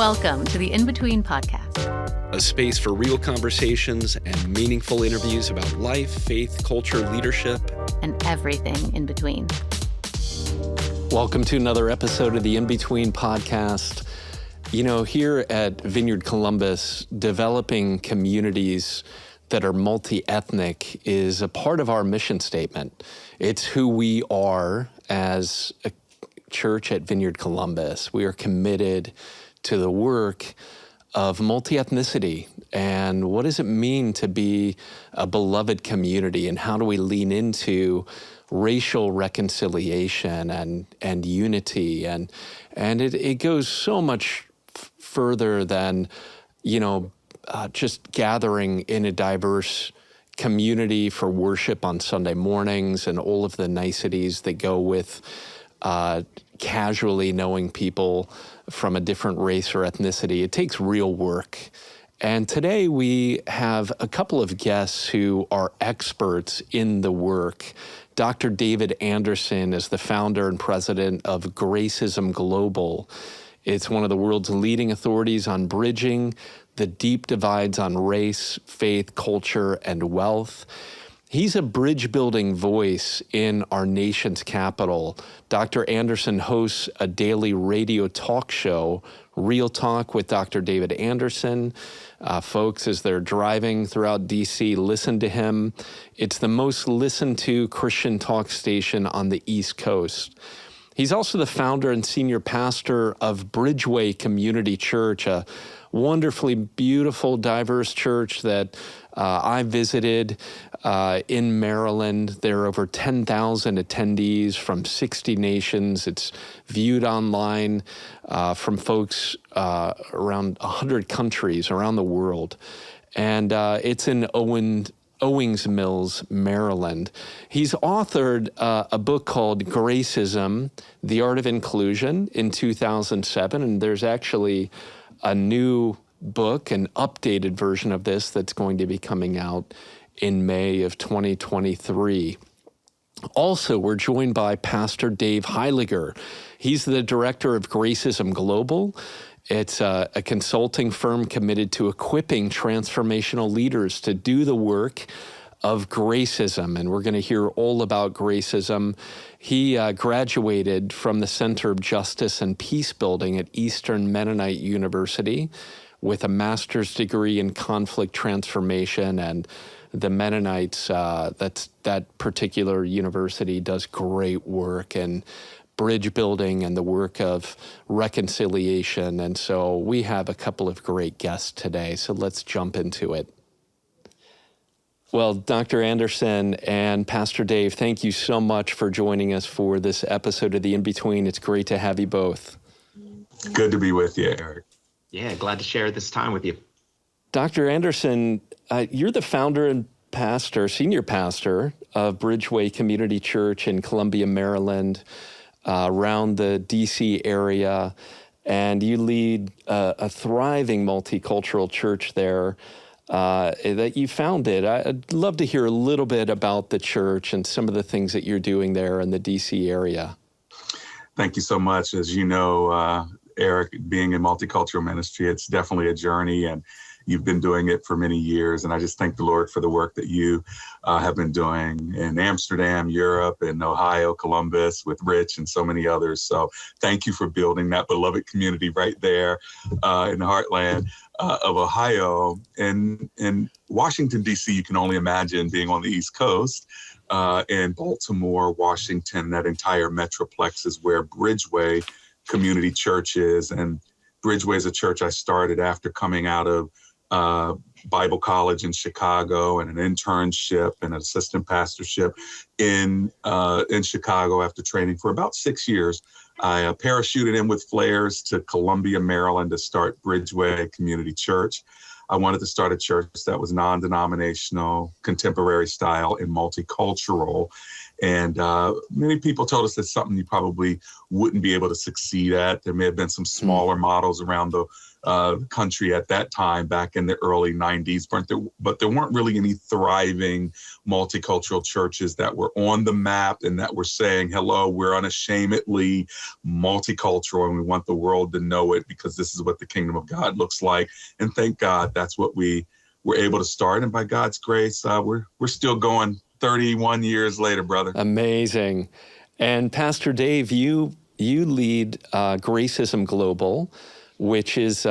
Welcome to the In Between podcast, a space for real conversations and meaningful interviews about life, faith, culture, leadership, and everything in between. Welcome to another episode of the In Between podcast. You know, here at Vineyard Columbus, developing communities that are multi-ethnic is a part of our mission statement. It's who we are as a church at Vineyard Columbus. We are committed to the work of multi-ethnicity and what does it mean to be a beloved community, and how do we lean into racial reconciliation and unity, and it goes so much further than, just gathering in a diverse community for worship on Sunday mornings and all of the niceties that go with casually knowing people from a different race or ethnicity. It takes real work. And today we have a couple of guests who are experts in the work. Dr. David Anderson is the founder and president of Gracism Global. It's one of the world's leading authorities on bridging the deep divides on race, faith, culture, and wealth. He's a bridge-building voice in our nation's capital. Dr. Anderson hosts a daily radio talk show, Real Talk with Dr. David Anderson. Folks, as they're driving throughout D.C., listen to him. It's the most listened to Christian talk station on the East Coast. He's also the founder and senior pastor of Bridgeway Community Church, a wonderfully beautiful, diverse church that I visited in Maryland. There are over 10,000 attendees from 60 nations. It's viewed online from folks around 100 countries around the world. And it's in Owings Mills, Maryland. He's authored a book called Gracism, The Art of Inclusion in 2007, and there's actually a new book, an updated version of this that's going to be coming out in May of 2023. Also, we're joined by Pastor Dave Heiliger. He's the director of Gracism Global. It's a consulting firm committed to equipping transformational leaders to do the work of Gracism, and we're going to hear all about Gracism. He graduated from the Center of Justice and Peace Building at Eastern Mennonite University with a master's degree in conflict transformation, and the Mennonites, that particular university does great work in bridge building and the work of reconciliation. And so we have a couple of great guests today, so let's jump into it. Well, Dr. Anderson and Pastor Dave, thank you so much for joining us for this episode of The In Between. It's great to have you both. Good to be with you, Eric. Yeah, glad to share this time with you. Dr. Anderson, you're the founder and senior pastor of Bridgeway Community Church in Columbia, Maryland, around the D.C. area, and you lead a thriving multicultural church there that you founded. I'd love to hear a little bit about the church and some of the things that you're doing there in the D.C. area. Thank you so much. As you know, Eric, being in multicultural ministry, it's definitely a journey, and you've been doing it for many years. And I just thank the Lord for the work that you have been doing in Amsterdam, Europe, and Ohio, Columbus, with Rich and so many others. So thank you for building that beloved community right there in the heartland of Ohio. And in Washington, D.C., you can only imagine being on the East Coast. In Baltimore, Washington, that entire metroplex is where Bridgeway Community Church is. And Bridgeway is a church I started after coming out of Bible college in Chicago and an internship and an assistant pastorship in Chicago after training for about 6 years. I parachuted in with flares to Columbia, Maryland to start Bridgeway Community Church. I wanted to start a church that was non-denominational, contemporary style, and multicultural. And many people told us that's something you probably wouldn't be able to succeed at. There may have been some smaller models around the country at that time, back in the early 90s, but there weren't really any thriving multicultural churches that were on the map and that were saying, hello, we're unashamedly multicultural and we want the world to know it because this is what the kingdom of God looks like. And thank God that's what we were able to start. And by God's grace, we're still going 31 years later, brother. Amazing. And Pastor Dave, you lead Gracism Global, which is,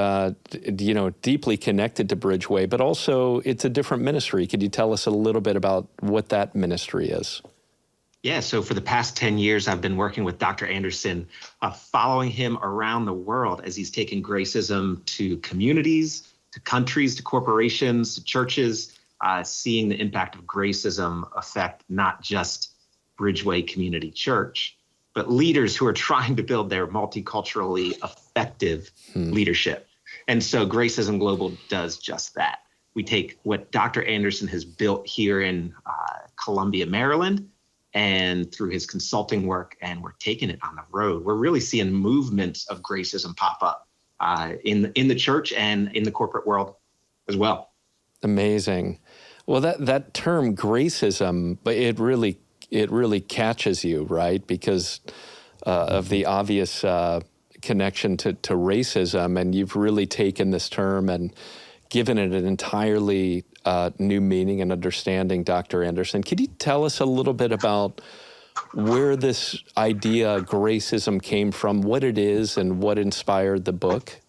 deeply connected to Bridgeway, but also it's a different ministry. Could you tell us a little bit about what that ministry is? Yeah, so for the past 10 years, I've been working with Dr. Anderson, following him around the world as he's taken Gracism to communities, to countries, to corporations, to churches, seeing the impact of Gracism affect not just Bridgeway Community Church, but leaders who are trying to build their multiculturally effective leadership. And so Gracism Global does just that. We take what Dr. Anderson has built here in Columbia, Maryland, and through his consulting work, and we're taking it on the road. We're really seeing movements of Gracism pop up in the church and in the corporate world as well. Amazing. Well, that term Gracism, but it really catches you, right? Because of the obvious connection to racism, and you've really taken this term and given it an entirely new meaning and understanding, Dr. Anderson. Could you tell us a little bit about where this idea Gracism came from, what it is, and what inspired the book?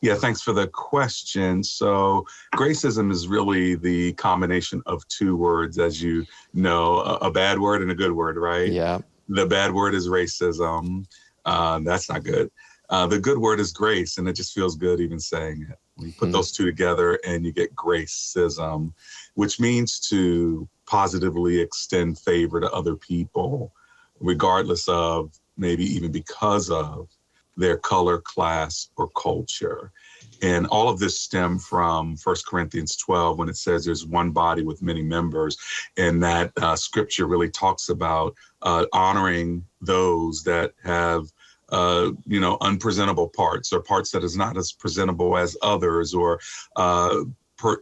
Yeah, thanks for the question. So Gracism is really the combination of two words, as you know, a bad word and a good word, right? Yeah. The bad word is racism. That's not good. The good word is grace, and it just feels good even saying it. You put those two together and you get Gracism, which means to positively extend favor to other people, regardless of, maybe even because of, their color, class, or culture. And all of this stem from 1 Corinthians 12, when it says there's one body with many members. And that scripture really talks about honoring those that have unpresentable parts, or parts that is not as presentable as others, or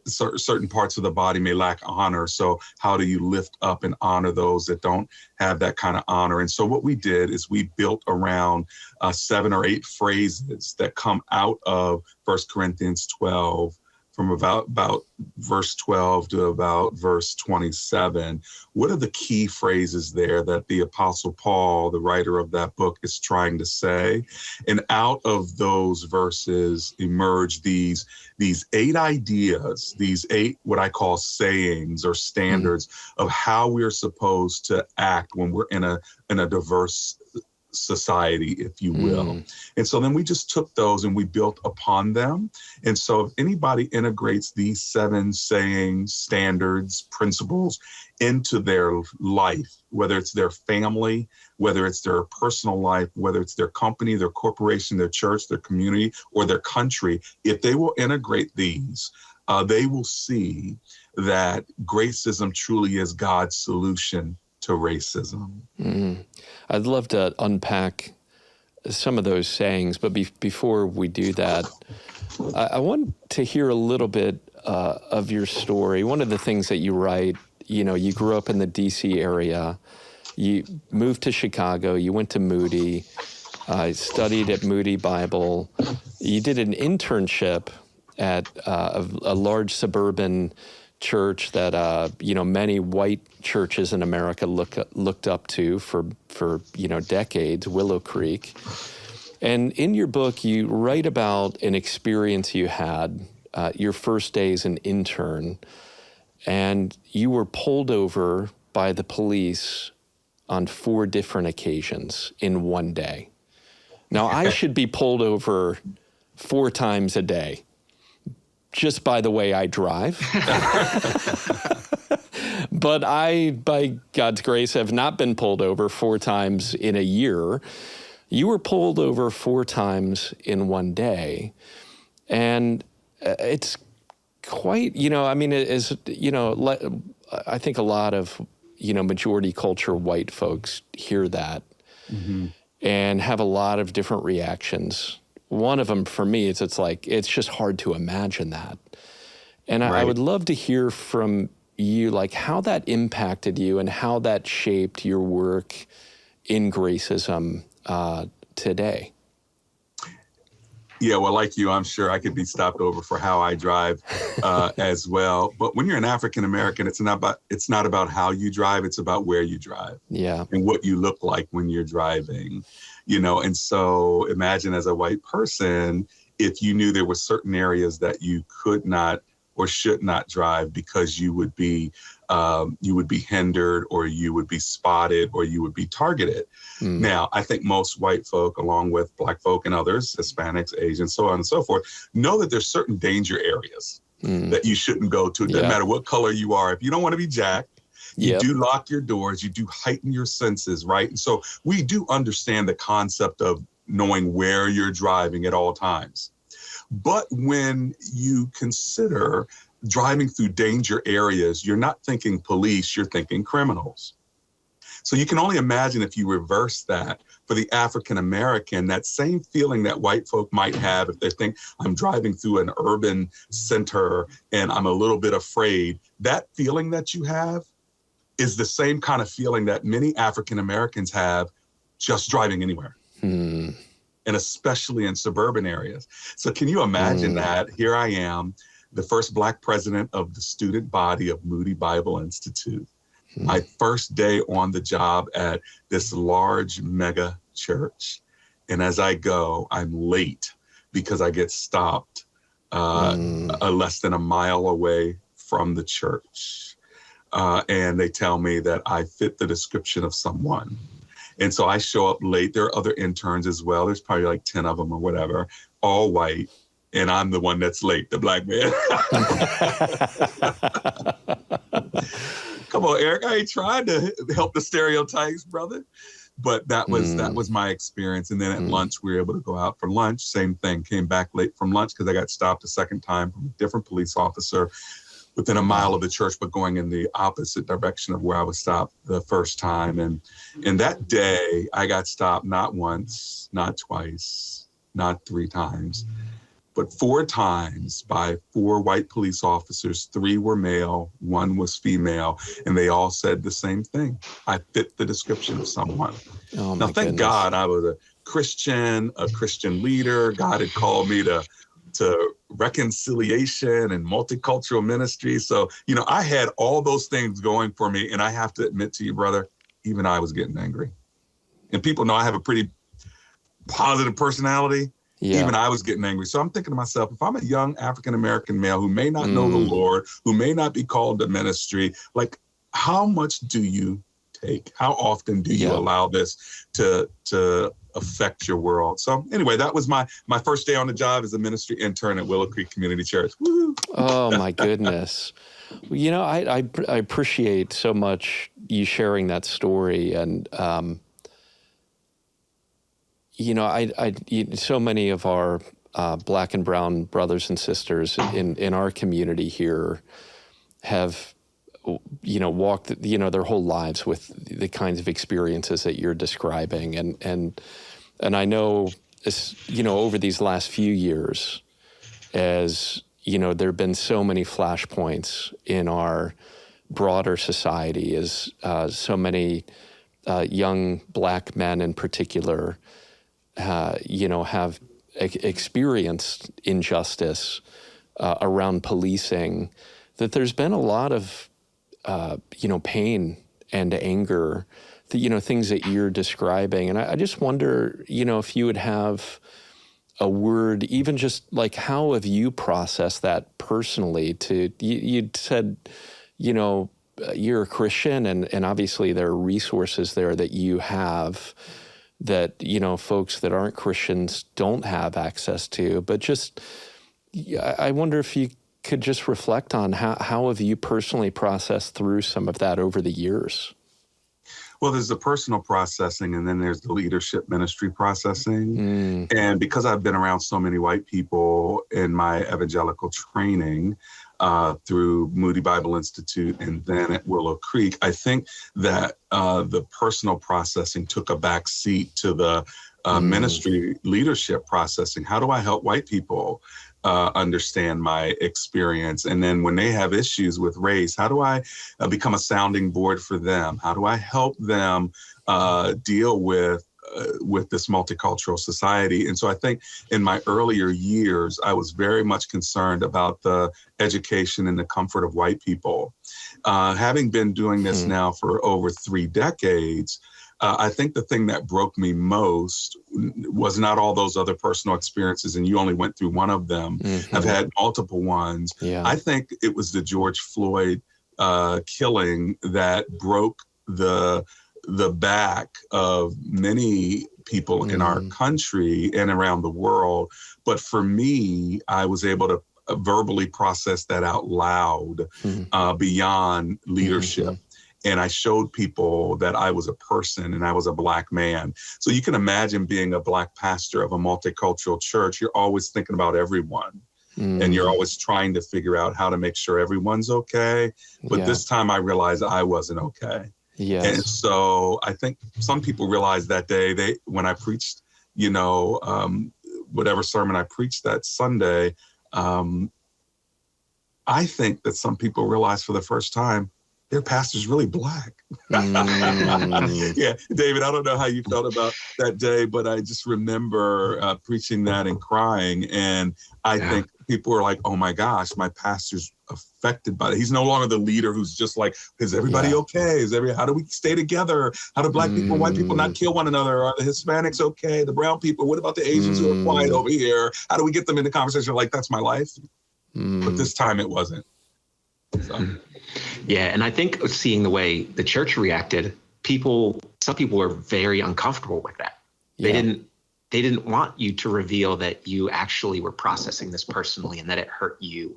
certain parts of the body may lack honor. So how do you lift up and honor those that don't have that kind of honor? And so what we did is we built around 7 or 8 phrases that come out of 1 Corinthians 12, from about verse 12 to about verse 27. What are the key phrases there that the Apostle Paul, the writer of that book, is trying to say? And out of those verses emerge these 8 ideas, these 8 what I call sayings or standards of how we're supposed to act when we're in a diverse society, if you will. And so then we just took those and we built upon them. And so if anybody integrates these 7 sayings, standards, principles into their life, whether it's their family, whether it's their personal life, whether it's their company, their corporation, their church, their community, or their country, if they will integrate these, they will see that Gracism truly is God's solution to racism. I'd love to unpack some of those sayings, but before we do that, I want to hear a little bit of your story. One of the things that you write, you grew up in the D.C. area, you moved to Chicago, you went to Moody, studied at Moody Bible, you did an internship at a large suburban church that many white churches in America looked up to for decades, Willow Creek. And in your book, you write about an experience you had your first day as an intern, and you were pulled over by the police on 4 different occasions in one day. Now, I should be pulled over 4 times a day, just by the way I drive. But I, by God's grace, have not been pulled over 4 times in a year. You were pulled over 4 times in one day. And it's quite, I think a lot of majority culture white folks hear that and have a lot of different reactions. One of them for me is it's just hard to imagine that. And I would love to hear from you, like how that impacted you and how that shaped your work in Gracism today. Yeah, well, like you, I'm sure I could be stopped over for how I drive as well. But when you're an African American, it's not about how you drive, it's about where you drive. Yeah. And what you look like when you're driving, And so imagine as a white person, if you knew there were certain areas that you could not or should not drive because you would be hindered, or you would be spotted, or you would be targeted. Now, I think most white folk, along with Black folk and others, Hispanics, Asians, so on and so forth, know that there's certain danger areas that you shouldn't go to. It doesn't matter what color you are. If you don't want to be jacked, you do lock your doors, you do heighten your senses, right? And so we do understand the concept of knowing where you're driving at all times. But when you consider driving through danger areas, you're not thinking police, you're thinking criminals. So you can only imagine if you reverse that for the African American, that same feeling that white folk might have if they think I'm driving through an urban center and I'm a little bit afraid. That feeling that you have is the same kind of feeling that many African Americans have just driving anywhere. And especially in suburban areas. So can you imagine that? Here I am, the first Black president of the student body of Moody Bible Institute. My first day on the job at this large mega church. And as I go, I'm late because I get stopped less than a mile away from the church. And they tell me that I fit the description of someone. And so I show up late. There are other interns as well. There's probably like 10 of them or whatever, all white. And I'm the one that's late, the Black man. Come on, Eric. I ain't trying to help the stereotypes, brother. But that was my experience. And then at lunch, we were able to go out for lunch. Same thing. Came back late from lunch because I got stopped a second time from a different police officer within a mile of the church, but going in the opposite direction of where I was stopped the first time. And that day, I got stopped not once, not twice, not 3 times, but 4 times by 4 white police officers. 3 were male, 1 was female, and they all said the same thing. I fit the description of someone. Oh, now, thank God I was a Christian leader. God had called me to reconciliation and multicultural ministry. So, I had all those things going for me. And I have to admit to you, brother, even I was getting angry. And people know I have a pretty positive personality. Yeah. Even I was getting angry. So I'm thinking to myself, if I'm a young African-American male who may not know the Lord, who may not be called to ministry, like, how much do you take? How often do you allow this to affect your world? So anyway, that was my first day on the job as a ministry intern at Willow Creek Community Church. Woo! Oh, my goodness. Well, I appreciate so much you sharing that story. And, so many of our Black and brown brothers and sisters in our community here have walked, their whole lives with the kinds of experiences that you're describing. And I know, over these last few years, as, there have been so many flashpoints in our broader society, as so many young Black men in particular, have experienced injustice around policing, that there's been a lot of pain and anger, things that you're describing. And I just wonder, if you would have a word, even just like, how have you processed that personally? You'd said, you're a Christian, and obviously there are resources there that you have that, folks that aren't Christians don't have access to. But just, I wonder if you could just reflect on how have you personally processed through some of that over the years? Well, there's the personal processing, and then there's the leadership ministry processing. And because I've been around so many white people in my evangelical training, through Moody Bible Institute and then at Willow Creek, I think that the personal processing took a back seat to the ministry leadership processing. How do I help white people understand my experience? And then when they have issues with race, how do I become a sounding board for them? How do I help them deal with this multicultural society? And so I think in my earlier years, I was very much concerned about the education and the comfort of white people. Having been doing this now for over 3 decades, I think the thing that broke me most was not all those other personal experiences, and you only went through one of them. I've had multiple ones. Yeah. I think it was the George Floyd killing that broke the back of many people in our country and around the world. But for me, I was able to verbally process that out loud beyond leadership. And I showed people that I was a person and I was a Black man. So you can imagine being a Black pastor of a multicultural church. You're always thinking about everyone. And you're always trying to figure out how to make sure everyone's okay. But this time I realized I wasn't okay. Yes. And so I think some people realized that day, when I preached, whatever sermon I preached that Sunday, I think that some people realized for the first time, their pastor's really Black. Yeah, David, I don't know how you felt about that day, but I just remember preaching that and crying. And I think people were like, oh my gosh, my pastor's affected by it. He's no longer the leader who's just like, is everybody okay? How do we stay together? How do Black people, white people not kill one another? Are the Hispanics okay? The brown people? What about the Asians who are quiet over here? How do we get them into conversation? Like, that's my life. But this time it wasn't. So. Yeah, and I think seeing the way the church reacted, some people were very uncomfortable with that. They didn't want you to reveal that you actually were processing this personally and that it hurt you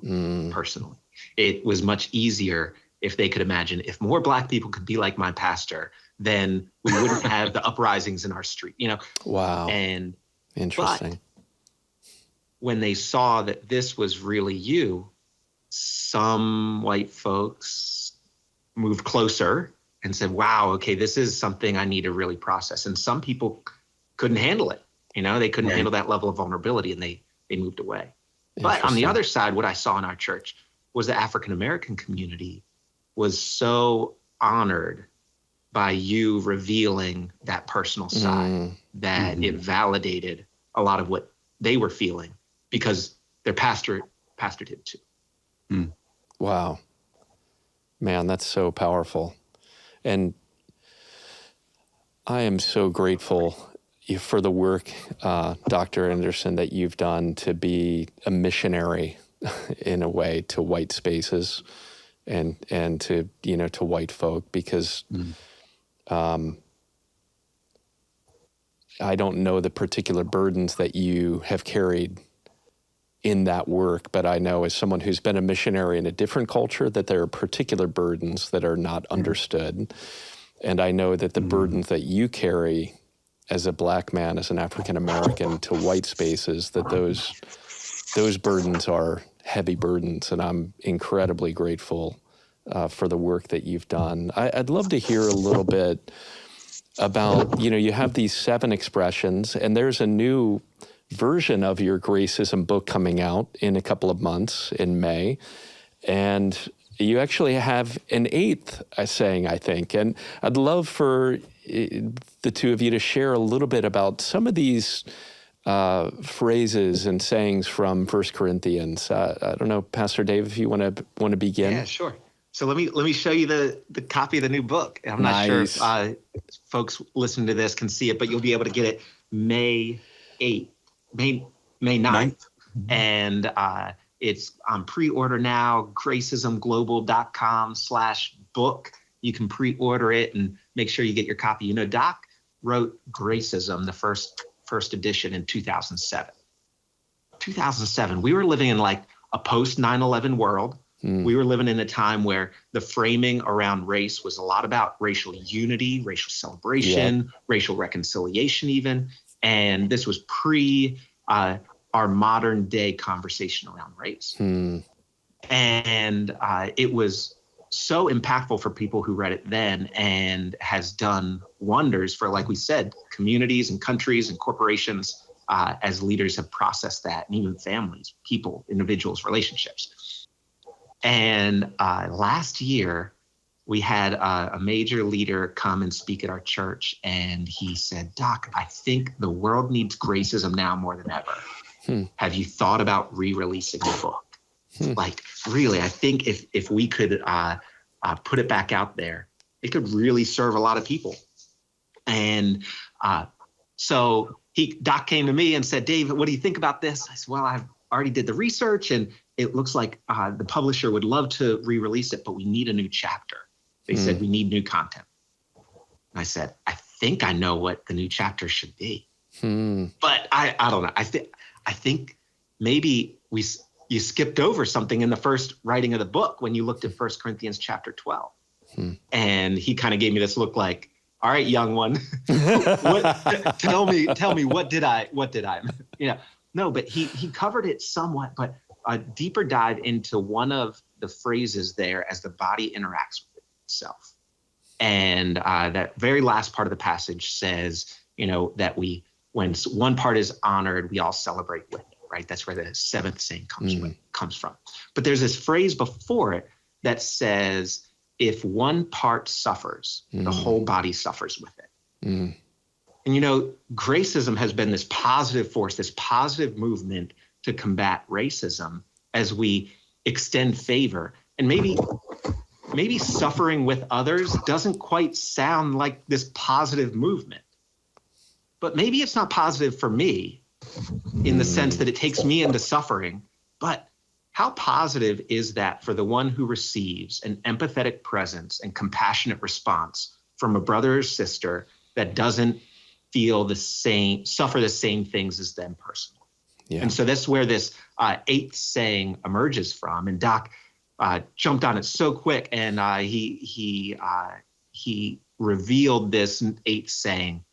personally. It was much easier if they could imagine if more Black people could be like my pastor, then we wouldn't have the uprisings in our street, Wow. And interesting. But when they saw that this was really you, some white folks moved closer and said, wow, okay, this is something I need to really process. And some people couldn't handle it. They couldn't handle that level of vulnerability, and they moved away. But on the other side, what I saw in our church was the African-American community was so honored by you revealing that personal side that it validated a lot of what they were feeling because their pastor did too. Wow. Man, that's so powerful. And I am so grateful for the work, Dr. Anderson, that you've done to be a missionary in a way to white spaces and to, to white folk, because I don't know the particular burdens that you have carried in that work, but I know as someone who's been a missionary in a different culture that there are particular burdens that are not understood. And I know that the burdens that you carry as a Black man, as an African American to white spaces, that those burdens are heavy burdens. And I'm incredibly grateful for the work that you've done. I'd love to hear a little bit about, you have these 7 expressions, and there's a new version of your Gracism book coming out in a couple of months in May. And you actually have an 8th saying, I think. And I'd love for the two of you to share a little bit about some of these phrases and sayings from 1 Corinthians. I don't know, Pastor Dave, if you want to begin. Yeah, sure. So let me show you the copy of the new book. I'm not sure if folks listening to this can see it, but you'll be able to get it May 8th. May 9th. And it's on pre-order now, gracismglobal.com/book. You can pre-order it and make sure you get your copy. Doc wrote Gracism, the first edition, in 2007. 2007, we were living in like a post 9/11 world. We were living in a time where the framing around race was a lot about racial unity, racial celebration, racial reconciliation even. And this was pre our modern day conversation around race. And it was so impactful for people who read it then, and has done wonders for, like we said, communities and countries and corporations as leaders have processed that, and even families, people, individuals, relationships. And last year, we had a major leader come and speak at our church, and he said, "Doc, I think the world needs Gracism now more than ever. Have you thought about re-releasing the book?" Like, really, I think if we could put it back out there, it could really serve a lot of people. And so Doc came to me and said, "Dave, what do you think about this?" I said, "Well, I've already did the research, and it looks like the publisher would love to re-release it, but we need a new chapter." They said, "We need new content." And I said, "I think I know what the new chapter should be." But I don't know. I think maybe you skipped over something in the first writing of the book when you looked at 1 Corinthians chapter 12. And he kind of gave me this look like, "All right, young one, tell me, what did I, no, but he covered it somewhat, but a deeper dive into one of the phrases there as the body interacts with itself. And that very last part of the passage says, that when one part is honored, we all celebrate with it, right? That's where the seventh saying comes from. But there's this phrase before it that says, if one part suffers, the whole body suffers with it. And Gracism has been this positive force, this positive movement to combat racism as we extend favor. And maybe suffering with others doesn't quite sound like this positive movement. But maybe it's not positive for me in the sense that it takes me into suffering. But how positive is that for the one who receives an empathetic presence and compassionate response from a brother or sister that doesn't suffer the same things as them personally? Yeah. And so that's where this eighth saying emerges from. And Doc jumped on it so quick, and he revealed this eighth saying,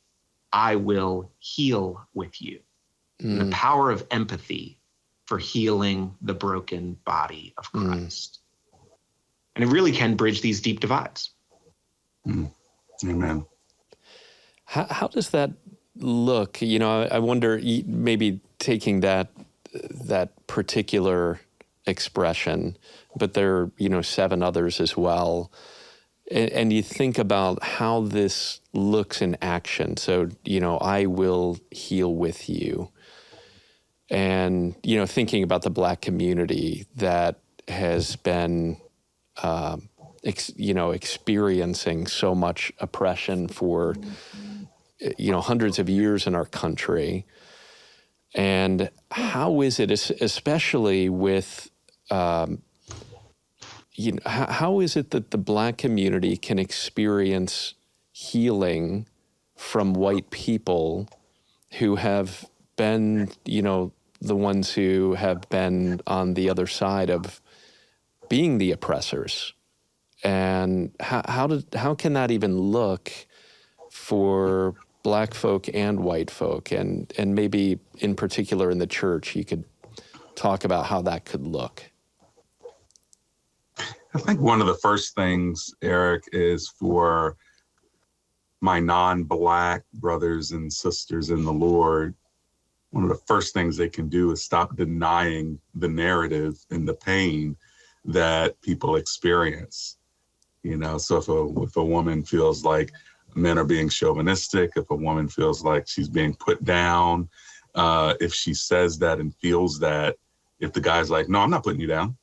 "I will heal with you." The power of empathy for healing the broken body of Christ. And it really can bridge these deep divides. Amen. How does that look? I wonder, maybe taking that particular expression, but there are, 7 others as well. And you think about how this looks in action. So, I will heal with you. And, thinking about the Black community that has been, experiencing so much oppression for, hundreds of years in our country. And how is it, especially with, how is it that the Black community can experience healing from white people who have been, the ones who have been on the other side of being the oppressors? And how can that even look for Black folk and white folk? And maybe in particular in the church, you could talk about how that could look. I think one of the first things, Eric, is for my non-Black brothers and sisters in the Lord, one of the first things they can do is stop denying the narrative and the pain that people experience. So if a woman feels like men are being chauvinistic, if a woman feels like she's being put down, if she says that and feels that, if the guy's like, "No, I'm not putting you down,"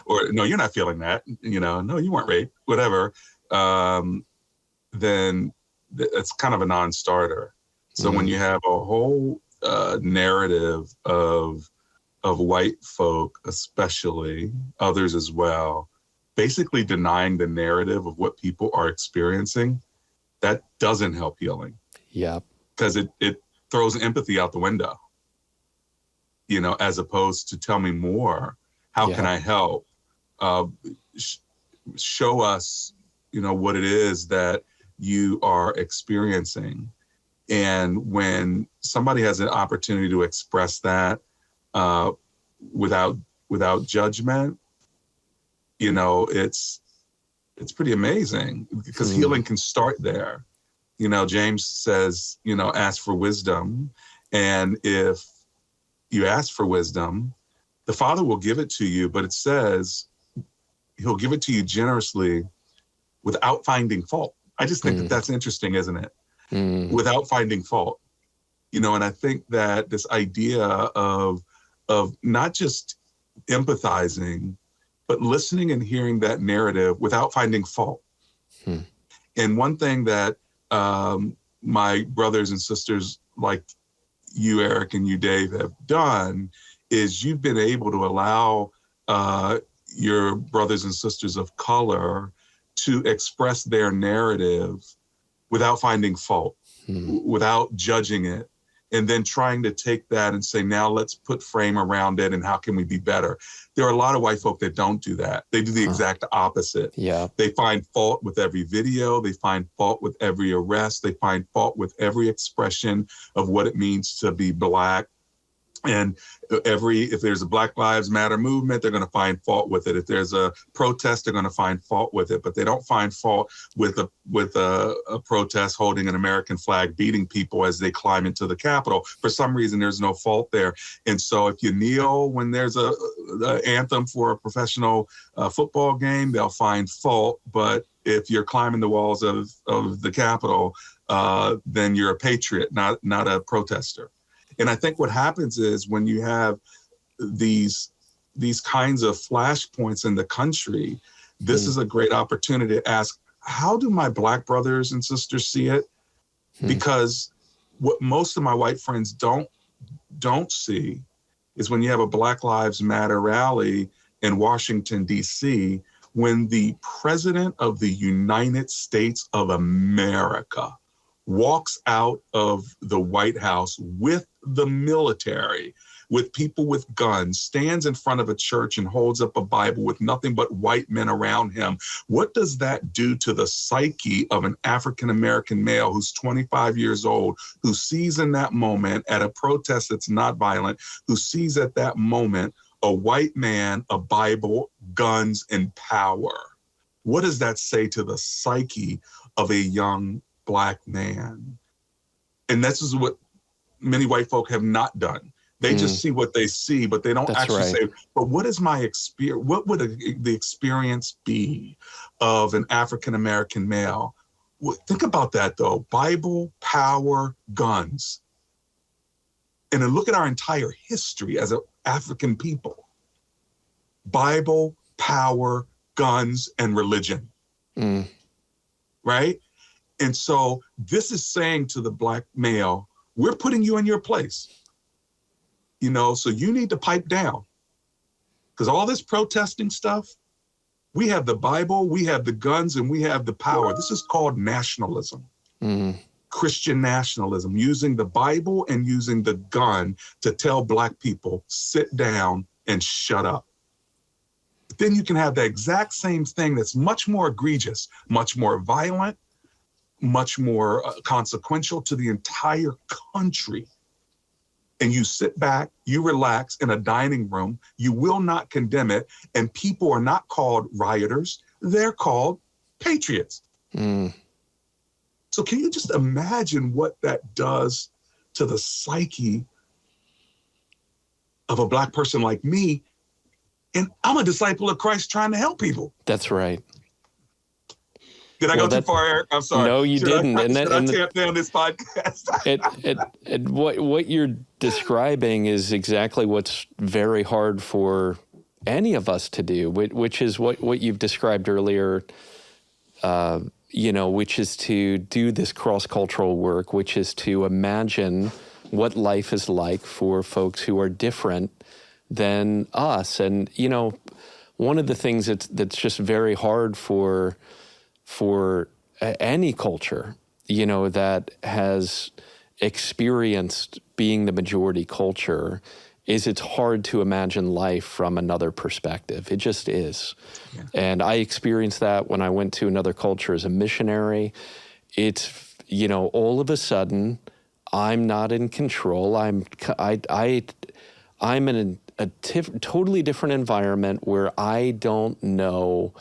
or "No, you're not feeling that," "No, you weren't raped," whatever, then it's kind of a non-starter. So when you have a whole narrative of white folk, especially, others as well, basically denying the narrative of what people are experiencing, that doesn't help healing. Yeah. Because it throws empathy out the window, as opposed to tell me more. How can I help? Show us, what it is that you are experiencing. And when somebody has an opportunity to express that without without judgment, it's pretty amazing, because healing can start there. James says, ask for wisdom. And if you ask for wisdom, the Father will give it to you, but it says he'll give it to you generously without finding fault. I just think that that's interesting, isn't it? Without finding fault. And I think that this idea of not just empathizing, but listening and hearing that narrative without finding fault. And one thing that my brothers and sisters like you, Eric, and you, Dave, have done is you've been able to allow your brothers and sisters of color to express their narrative without finding fault, without judging it, and then trying to take that and say, now let's put frame around it and how can we be better? There are a lot of white folk that don't do that. They do the exact opposite. Yeah. They find fault with every video. They find fault with every arrest. They find fault with every expression of what it means to be Black. And if there's a Black Lives Matter movement, they're going to find fault with it. If there's a protest, they're going to find fault with it. But they don't find fault with a protest holding an American flag, beating people as they climb into the Capitol. For some reason, there's no fault there. And so if you kneel when there's a anthem for a professional football game, they'll find fault. But if you're climbing the walls of the Capitol, then you're a patriot, not a protester. And I think what happens is when you have these kinds of flashpoints in the country, this is a great opportunity to ask, how do my Black brothers and sisters see it? Because what most of my white friends don't see is when you have a Black Lives Matter rally in Washington, D.C., when the President of the United States of America walks out of the White House with the military, with people with guns, stands in front of a church and holds up a Bible with nothing but white men around him. What does that do to the psyche of an African-American male who's 25 years old, who sees in that moment at a protest that's not violent, who sees at that moment a white man, a Bible, guns, and power? What does that say to the psyche of a young Black man? And this is what many white folk have not done. They just see what they see, but they don't say, but what is my experience? What would the experience be of an African-American male? Think about that though. Bible, power, guns. And then look at our entire history as an African people. Bible, power, guns, and religion. Right? And so this is saying to the Black male, we're putting you in your place, so you need to pipe down, because all this protesting stuff, we have the Bible, we have the guns, and we have the power. This is called nationalism, Christian nationalism, using the Bible and using the gun to tell Black people, sit down and shut up. But then you can have the exact same thing that's much more egregious, much more violent, much more consequential to the entire country. And you sit back, you relax in a dining room, you will not condemn it, and people are not called rioters, they're called patriots. So can you just imagine what that does to the psyche of a Black person like me? And I'm a disciple of Christ trying to help people. That's right. Did I go too far, Eric? I'm sorry. No, you didn't. I tamp down this podcast? What you're describing is exactly what's very hard for any of us to do, which is what you've described earlier, which is to do this cross-cultural work, which is to imagine what life is like for folks who are different than us. And, one of the things that's just very hard for any culture, that has experienced being the majority culture, is it's hard to imagine life from another perspective. It just is. Yeah. And I experienced that when I went to another culture as a missionary. It's, all of a sudden, I'm not in control. I'm totally different environment where I don't know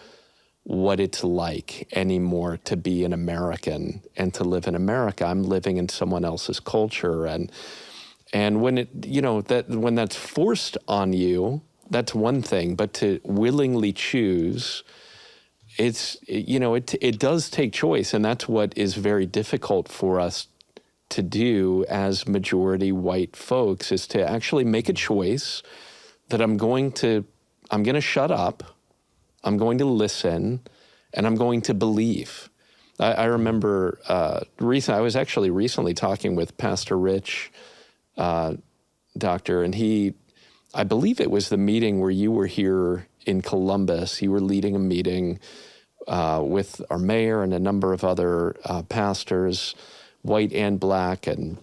what it's like anymore to be an American and to live in America. I'm living in someone else's culture, and when when that's forced on you, that's one thing. But to willingly choose, it does take choice, and that's what is very difficult for us to do as majority white folks, is to actually make a choice that I'm going to shut up, I'm going to listen, and I'm going to believe. I remember I was actually recently talking with Pastor Rich, Doctor, and I believe it was the meeting where you were here in Columbus. You were leading a meeting with our mayor and a number of other pastors, white and black, and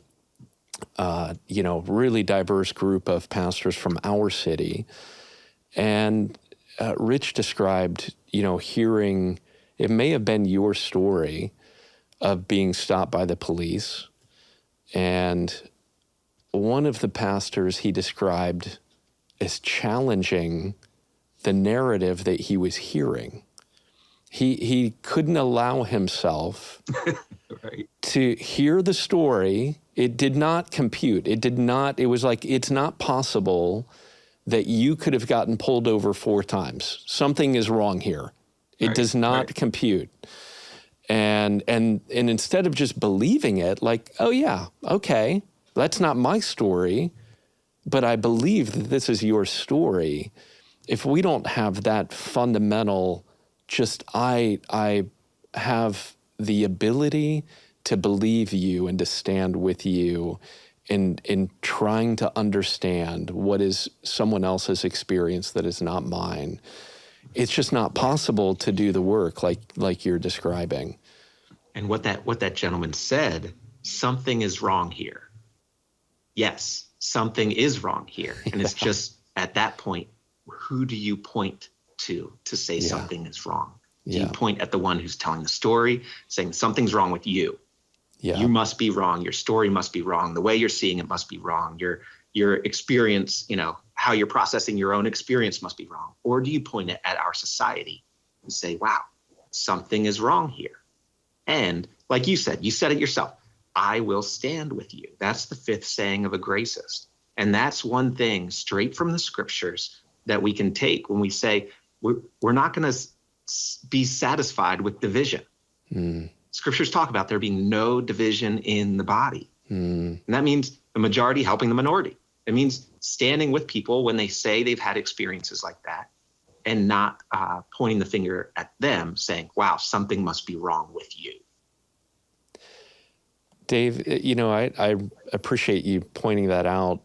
really diverse group of pastors from our city. And Rich described, hearing, it may have been your story of being stopped by the police. And one of the pastors he described as challenging the narrative that he was hearing. He couldn't allow himself right. to hear the story. It did not compute. It was like, it's not possible that you could have gotten pulled over 4 times. Something is wrong here. It does not compute. And instead of just believing it, like, oh yeah, okay, that's not my story, but I believe that this is your story. If we don't have that fundamental, just I have the ability to believe you and to stand with you in trying to understand what is someone else's experience that is not mine, it's just not possible to do the work like you're describing. And what that gentleman said, something is wrong here. Yes, something is wrong here. And it's just at that point, who do you point to say something is wrong? Do you point at the one who's telling the story, saying something's wrong with you? Yeah. You must be wrong. Your story must be wrong. The way you're seeing it must be wrong. Your experience, how you're processing your own experience must be wrong. Or do you point it at our society and say, wow, something is wrong here? And like you said it yourself, I will stand with you. That's the 5th saying of a gracist. And that's one thing straight from the scriptures that we can take when we say we're not going to be satisfied with division. Scriptures talk about there being no division in the body. And that means the majority helping the minority. It means standing with people when they say they've had experiences like that and not pointing the finger at them saying, wow, something must be wrong with you. Dave, I appreciate you pointing that out.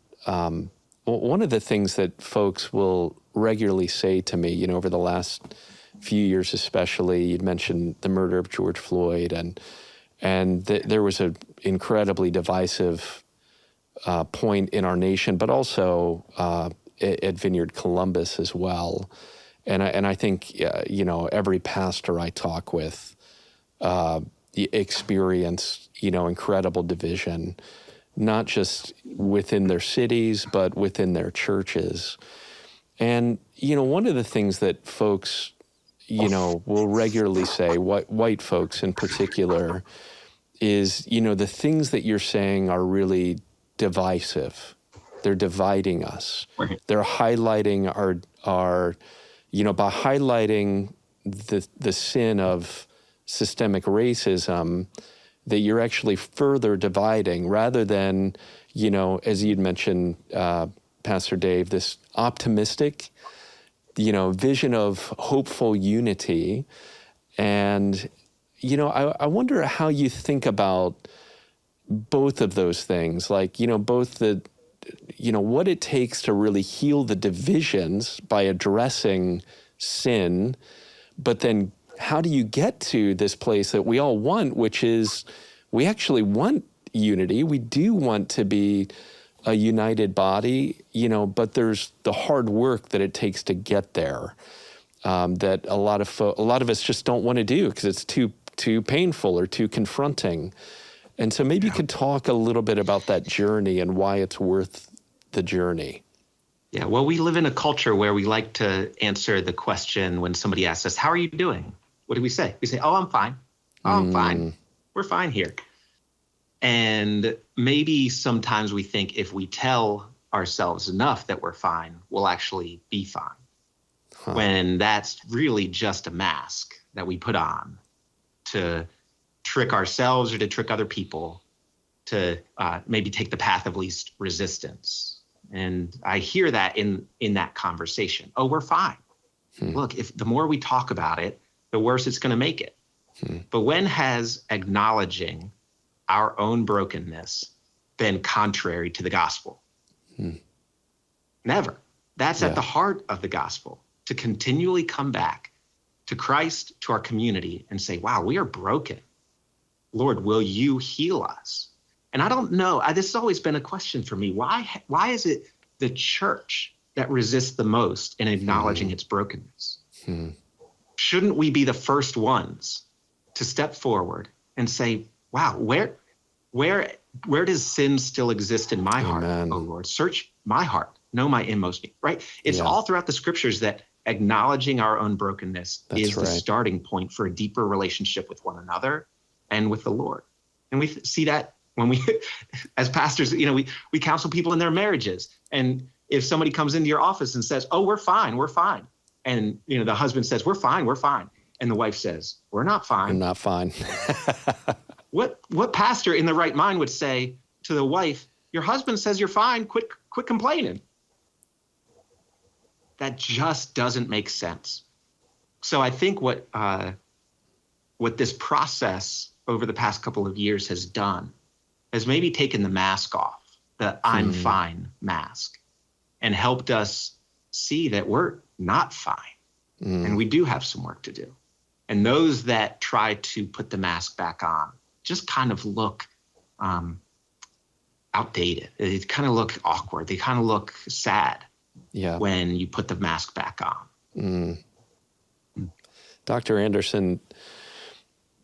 One of the things that folks will regularly say to me, over the last few years especially, you'd mentioned the murder of George Floyd, and there was an incredibly divisive point in our nation, but also at Vineyard Columbus as well. And I think, every pastor I talk with experienced, incredible division, not just within their cities, but within their churches. And, one of the things that folks, will regularly say, white folks in particular, is, the things that you're saying are really divisive. They're dividing us. Right. They're highlighting our by highlighting the sin of systemic racism, that you're actually further dividing rather than, as you'd mentioned, Pastor Dave, this optimistic, vision of hopeful unity. And, I wonder how you think about both of those things, like, both the, what it takes to really heal the divisions by addressing sin, but then how do you get to this place that we all want, which is we actually want unity. We do want to be a united body, but there's the hard work that it takes to get there, that a lot of us just don't want to do because it's too painful or too confronting. And so maybe you could talk a little bit about that journey and why it's worth the journey. Yeah, well, we live in a culture where we like to answer the question when somebody asks us, how are you doing? What do we say? We say, oh, I'm fine. Oh, I'm fine. We're fine here. And maybe sometimes we think if we tell ourselves enough that we're fine, we'll actually be fine. When that's really just a mask that we put on to trick ourselves or to trick other people to maybe take the path of least resistance. And I hear that in that conversation. Oh, we're fine. Look, if the more we talk about it, the worse it's going to make it. But when has acknowledging our own brokenness been contrary to the gospel? Never. That's at the heart of the gospel, to continually come back to Christ, to our community, and say, wow, we are broken. Lord, will you heal us? And I don't know, this has always been a question for me. Why is it the church that resists the most in acknowledging its brokenness? Shouldn't we be the first ones to step forward and say, wow, where does sin still exist in my heart, oh Lord? Search my heart, know my inmost being, right? It's all throughout the scriptures that acknowledging our own brokenness is the starting point for a deeper relationship with one another and with the Lord. And we see that when we, as pastors, we counsel people in their marriages. And if somebody comes into your office and says, oh, we're fine. And, the husband says, we're fine. And the wife says, we're not fine. I'm not fine. What pastor in the right mind would say to the wife, your husband says you're fine, quit complaining? That just doesn't make sense. So I think what this process over the past couple of years has done has maybe taken the mask off, the I'm fine mask, and helped us see that we're not fine and we do have some work to do. And those that try to put the mask back on just kind of look outdated. They kind of look awkward. They kind of look sad when you put the mask back on. Dr. Anderson,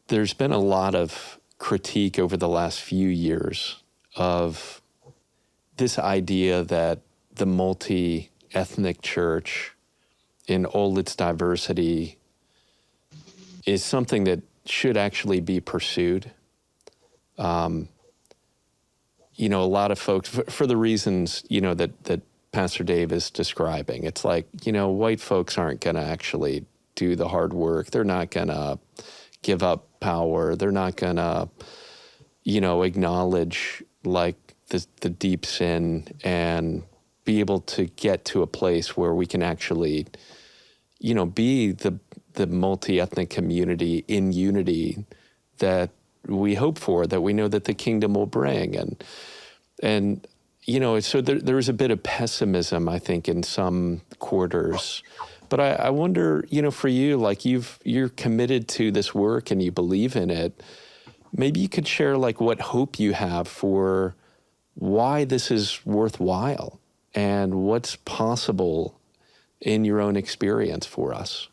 there's been a lot of critique over the last few years of this idea that the multi-ethnic church in all its diversity is something that should actually be pursued. A lot of folks, for the reasons, that Pastor Dave is describing, it's like, white folks aren't going to actually do the hard work. They're not going to give up power. They're not going to, acknowledge like the deep sin and be able to get to a place where we can actually, be the multi-ethnic community in unity that we hope for, that we know that the kingdom will bring. And so there's a bit of pessimism, I think, in some quarters. But I wonder, for you, like you're committed to this work and you believe in it. Maybe you could share like what hope you have for why this is worthwhile and what's possible in your own experience for us.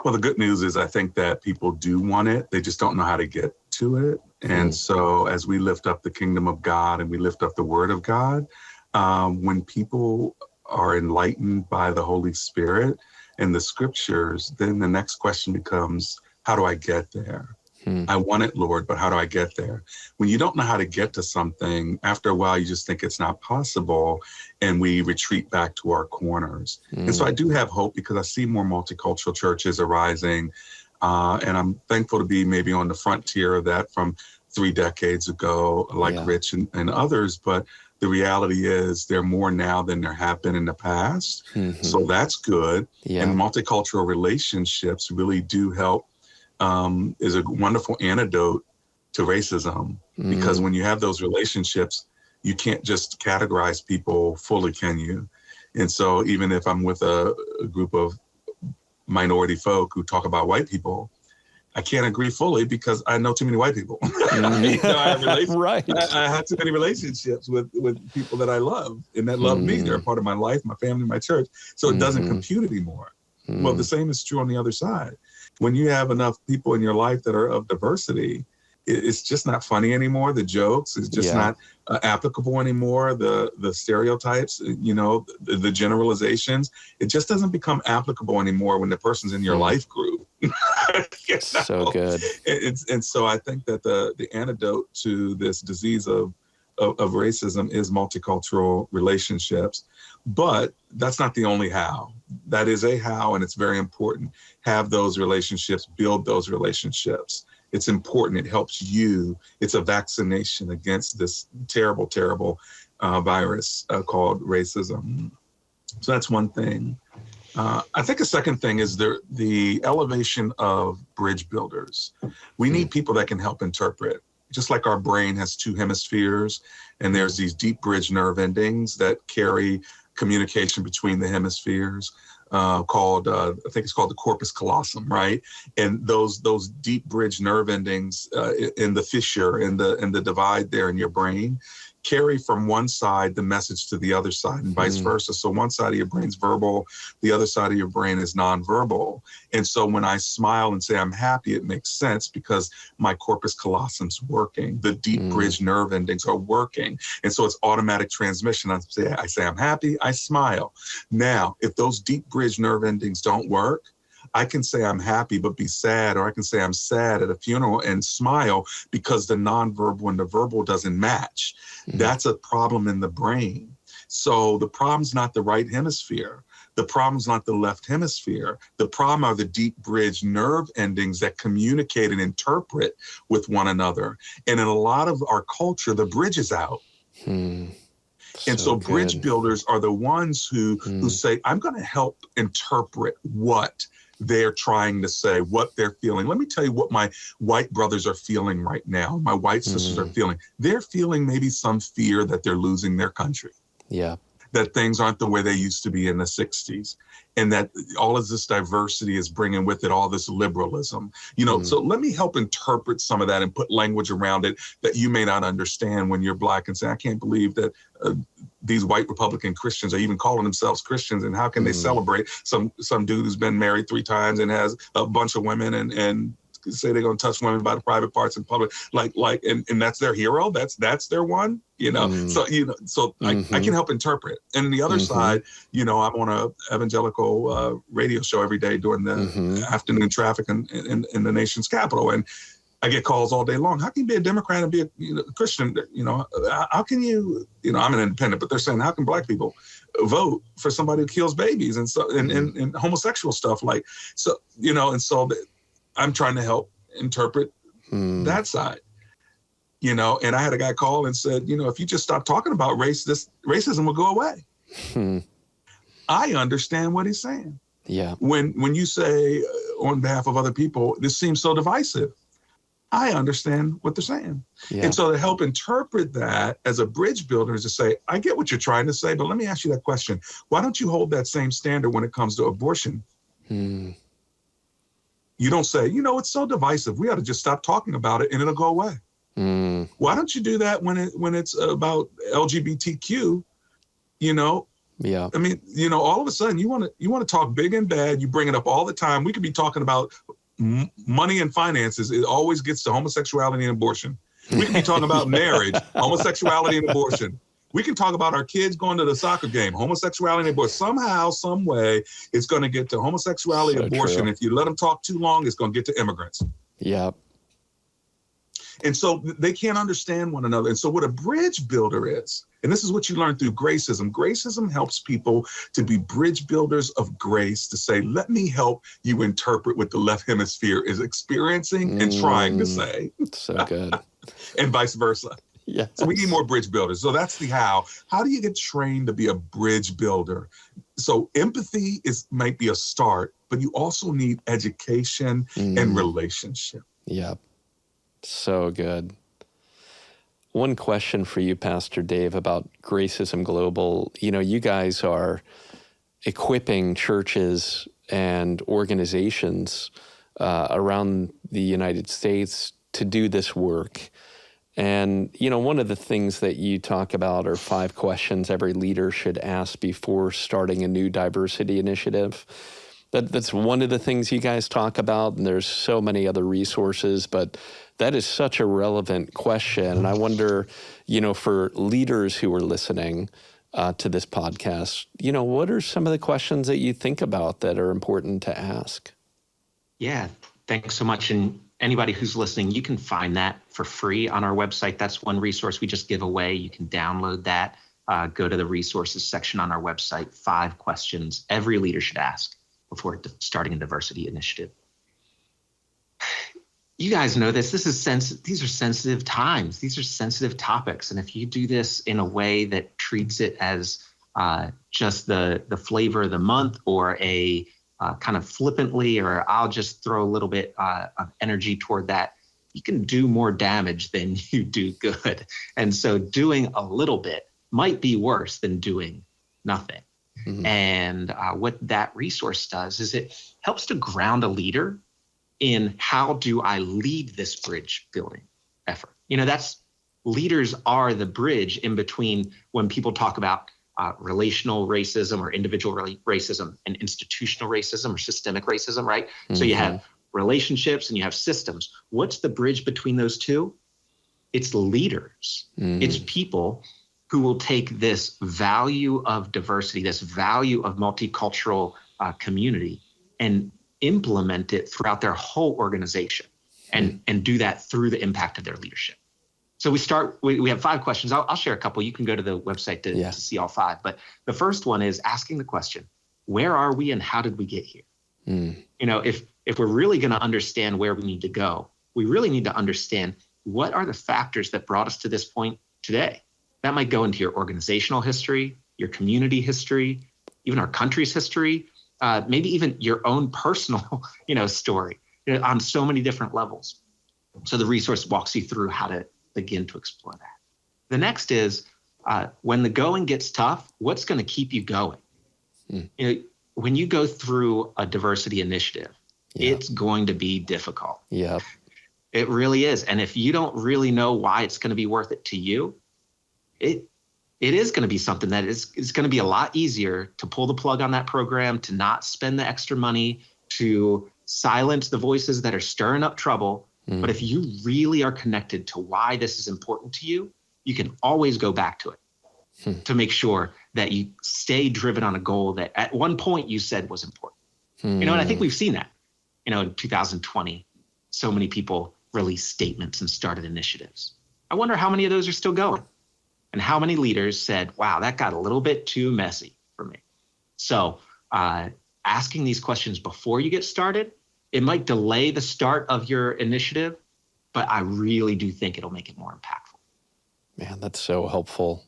Well, the good news is I think that people do want it. They just don't know how to get to it. And so as we lift up the kingdom of God and we lift up the word of God, when people are enlightened by the Holy Spirit and the scriptures, then the next question becomes, how do I get there? I want it, Lord, but how do I get there? When you don't know how to get to something, after a while, you just think it's not possible, and we retreat back to our corners. And so I do have hope because I see more multicultural churches arising, and I'm thankful to be maybe on the frontier of that from 3 decades ago, like Rich and others. But the reality is there are more now than there have been in the past. So that's good. And multicultural relationships really do help, is a wonderful antidote to racism. Because when you have those relationships, you can't just categorize people fully, can you? And so even if I'm with a group of minority folk who talk about white people, I can't agree fully because I know too many white people. I have too many relationships with people that I love and that love me. They're a part of my life, my family, my church. So it doesn't compute anymore. Well, the same is true on the other side. When you have enough people in your life that are of diversity, it's just not funny anymore. The jokes is just not applicable anymore. The stereotypes, the generalizations, it just doesn't become applicable anymore when the person's in your life group. So good. And so I think that the antidote to this disease of racism is multicultural relationships. But that's not the only how. That is a how, and it's very important. Have those relationships, build those relationships. It's important. It helps you. It's a vaccination against this terrible, terrible virus called racism. So that's one thing. I think a second thing is the elevation of bridge builders. We need people that can help interpret. Just like our brain has two hemispheres, and there's these deep bridge nerve endings that carry communication between the hemispheres, called, I think it's called the corpus callosum, right? And those deep bridge nerve endings in the fissure, in the divide there in your brain, carry from one side the message to the other side and vice versa. So one side of your brain's verbal, the other side of your brain is nonverbal. And so when I smile and say I'm happy, it makes sense because my corpus callosum's working. The deep bridge nerve endings are working. And so it's automatic transmission. I say I'm happy, I smile. Now, if those deep bridge nerve endings don't work, I can say I'm happy but be sad, or I can say I'm sad at a funeral and smile because the nonverbal and the verbal doesn't match. That's a problem in the brain. So the problem's not the right hemisphere. The problem's not the left hemisphere. The problem are the deep bridge nerve endings that communicate and interpret with one another. And in a lot of our culture, the bridge is out. And so bridge builders are the ones who say, I'm going to help interpret what they're trying to say, what they're feeling. Let me tell you what my white brothers are feeling right now. My white sisters are feeling. They're feeling maybe some fear that they're losing their country. Yeah. That things aren't the way they used to be in the 60s. And that all of this diversity is bringing with it all this liberalism. So let me help interpret some of that and put language around it that you may not understand when you're Black, and say, I can't believe that these white Republican Christians are even calling themselves Christians, and how can they celebrate some dude who's been married 3 times and has a bunch of women and say they're going to touch women by the private parts in public, and that's their hero. That's their one, So I can help interpret. And the other side, I'm on a evangelical radio show every day during the afternoon traffic in the nation's capital, and I get calls all day long. How can you be a Democrat and be a Christian? How can you? I'm an independent, but they're saying, how can Black people vote for somebody who kills babies and so and homosexual stuff and so. I'm trying to help interpret that side, and I had a guy call and said, if you just stop talking about race, this racism will go away. I understand what he's saying. Yeah. When you say on behalf of other people, this seems so divisive, I understand what they're saying. Yeah. And so to help interpret that as a bridge builder is to say, I get what you're trying to say, but let me ask you that question. Why don't you hold that same standard when it comes to abortion? You don't say, it's so divisive, we ought to just stop talking about it and it'll go away. Why don't you do that when it's about LGBTQ? Yeah. I mean, all of a sudden you want to talk big and bad. You bring it up all the time. We could be talking about money and finances. It always gets to homosexuality and abortion. We could be talking about marriage, homosexuality and abortion. We can talk about our kids going to the soccer game, homosexuality and abortion. Somehow, some way, it's going to get to homosexuality and abortion. True. If you let them talk too long, it's going to get to immigrants. Yeah. And so they can't understand one another. And so what a bridge builder is, and this is what you learn through Gracism. Gracism helps people to be bridge builders of grace, to say, let me help you interpret what the left hemisphere is experiencing and trying to say. So good. And vice versa. Yes. So we need more bridge builders. So that's the how. How do you get trained to be a bridge builder? So empathy might be a start, but you also need education and relationship. Yeah. So good. One question for you, Pastor Dave, about Gracism Global. You guys are equipping churches and organizations around the United States to do this work. And, one of the things that you talk about are 5 questions every leader should ask before starting a new diversity initiative. That's one of the things you guys talk about, and there's so many other resources, but that is such a relevant question. And I wonder, for leaders who are listening to this podcast, what are some of the questions that you think about that are important to ask? Yeah, thanks so much. And anybody who's listening, you can find that for free on our website. That's one resource we just give away. You can download that. Go to the resources section on our website. 5 questions every leader should ask before starting a diversity initiative. You guys know this. These are sensitive times. These are sensitive topics. And if you do this in a way that treats it as just the flavor of the month, or a kind of flippantly, or I'll just throw a little bit of energy toward that, you can do more damage than you do good. And so doing a little bit might be worse than doing nothing. Mm-hmm. And what that resource does is it helps to ground a leader in, how do I lead this bridge building effort? Leaders are the bridge in between when people talk about relational racism or individual racism and institutional racism or systemic racism, right? Mm-hmm. So you have relationships and you have systems. What's the bridge between those two? It's leaders. Mm-hmm. It's people who will take this value of diversity, this value of multicultural community, and implement it throughout their whole organization, and do that through the impact of their leadership. So we have 5 questions. I'll share a couple. You can go to the website to see all 5. But the first one is asking the question, where are we and how did we get here? Mm. If we're really going to understand where we need to go, we really need to understand what are the factors that brought us to this point today. That might go into your organizational history, your community history, even our country's history, maybe even your own personal, story, on so many different levels. So the resource walks you through how to begin to explore that. The next is, when the going gets tough, what's going to keep you going? Mm. When you go through a diversity initiative, it's going to be difficult. Yeah, it really is. And if you don't really know why it's going to be worth it to you, it is going to be something that it's going to be a lot easier to pull the plug on that program, to not spend the extra money, to silence the voices that are stirring up trouble. Mm. But if you really are connected to why this is important to you, you can always go back to it to make sure that you stay driven on a goal that at one point you said was important. And I think we've seen that, in 2020, so many people released statements and started initiatives. I wonder how many of those are still going. And how many leaders said, wow, that got a little bit too messy for me. So asking these questions before you get started, it might delay the start of your initiative, but I really do think it'll make it more impactful. Man, that's so helpful.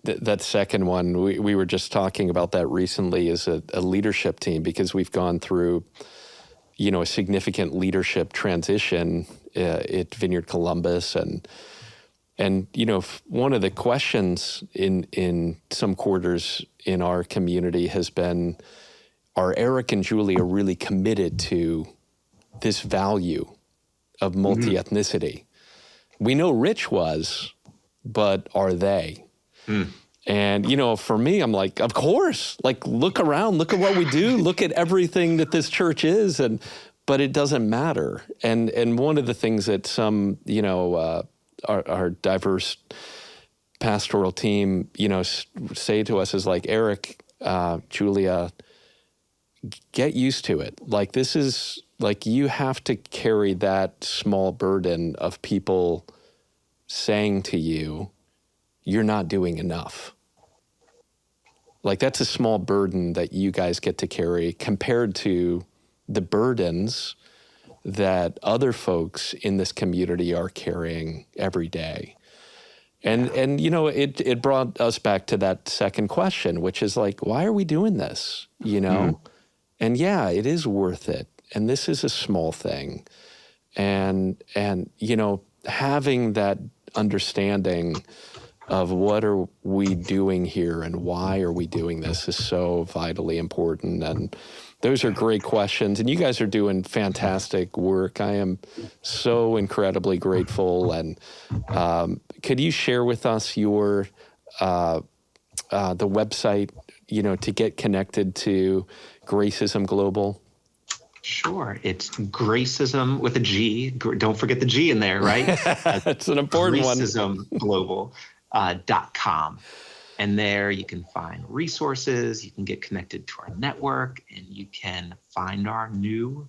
That second one, we were just talking about that recently as a leadership team, because we've gone through, a significant leadership transition at Vineyard Columbus. And one of the questions in some quarters in our community has been, are Eric and Julia really committed to this value of multi-ethnicity? We know Rich was, but are they? Mm. And, for me, I'm like, of course, look around, look at what we do, look at everything that this church is, but it doesn't matter. And one of the things that some, our diverse pastoral team, say to us is Eric, Julia, get used to it. This is you have to carry that small burden of people saying to you, you're not doing enough. That's a small burden that you guys get to carry compared to the burdens that other folks in this community are carrying every day. And it brought us back to that second question, which is why are we doing this? And it is worth it. And this is a small thing. And having that understanding of what are we doing here and why are we doing this is so vitally important. And those are great questions. And you guys are doing fantastic work. I am so incredibly grateful. And could you share with us your the website, to get connected to Gracism Global? Sure. It's Gracism with a G. Don't forget the G in there, right? That's an important one. GracismGlobal.com. And there you can find resources, you can get connected to our network, and you can find our new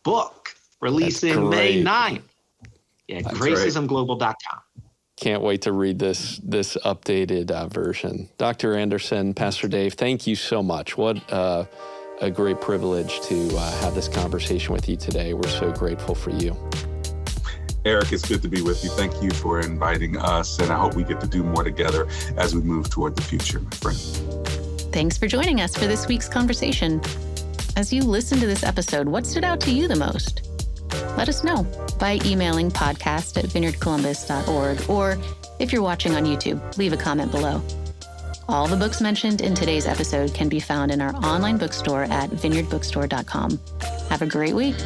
book releasing May 9th. Yeah, GracismGlobal.com. Can't wait to read this updated version. Dr. Anderson, Pastor Dave, thank you so much. What a great privilege to have this conversation with you today. We're so grateful for you. Eric, it's good to be with you. Thank you for inviting us, and I hope we get to do more together as we move toward the future, my friend. Thanks for joining us for this week's conversation. As you listen to this episode, what stood out to you the most? Let us know by emailing podcast@vineyardcolumbus.org, or if you're watching on YouTube, leave a comment below. All the books mentioned in today's episode can be found in our online bookstore at vineyardbookstore.com. Have a great week.